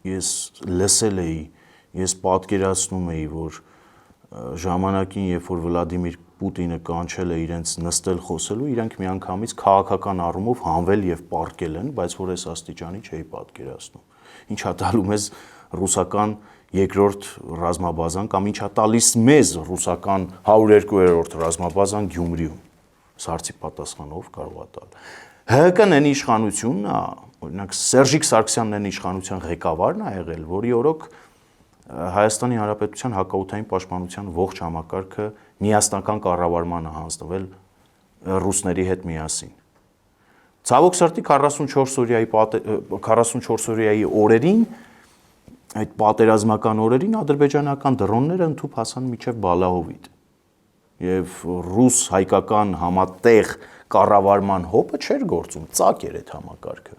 ես լսել էի, ես պատկերացնում էի, որ ժամանակին, երբ որ Վլադիմիր Պուտինը կանչել է իրենց նստել խոսելու, իրենք միանգամից քաղաքական առումով հանվել եւ պառկել են, բայց որ այս աստիճանի չէի պատկերացնում։ Ինչա տալու մեզ ռուսական երկրորդ ռազմաբազան կամ ինչա տալիս մեզ ռուսական 102-րդ ռազմաբազան Գյումրիում։ Սարցի պատասխանով կարող է տալ։ ՀՀԿ-ն այն իշխանությունն է, օրինակ Սերժիկ Սարգսյանն այն իշխանության ղեկավարն է եղել, որի օրոք Հայաստանի Հանրապետության հակաօդային պաշտպանության ողջ համակարգը միասնական կառավարման է հանձնվել ռուսների հետ միասին։ Ցավոք սրտի 44 օրյայի օրերին, այդ պատերազմական օրերին ադրբեջանական դրոնները ընդհուպ հասան մինչև Բալահովիտ։ Եվ ռուս-հայկական համատեղ կառավարման հոպը չէր գործում, ծակ էր այդ համակարգը։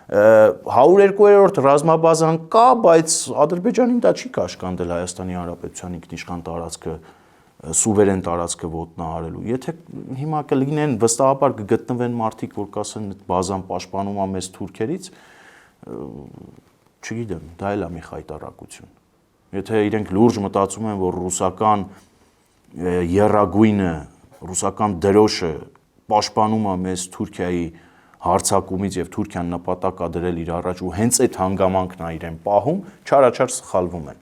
102-րդ ռազմաբազան կա, բայց Ադրբեջանին դա չի կաշկանդել Հայաստանի Հանրապետության ինքնիշխան տարածքը, սուվերեն տարածքը ոտնահարելու։ Եթե հիմա կլինեն վստահաբար կգտնվեն մարդիկ, որ կասեն այդ բազան պաշտպանում է մեզ թուրքերից, չգիտեմ, դա էլ է մի խայտառակություն։ Եթե իրենք լուրջ մտածում են, որ ռուսական եռագույնը, ռուսական դրոշը պաշտպանում է մեզ Թուրքիայի հարձակումից եւ Թուրքիան նպատակ ա դրել իր առաջ ու հենց այդ հանգամանքն է իրեն պահում, չարաչար սխալվում են։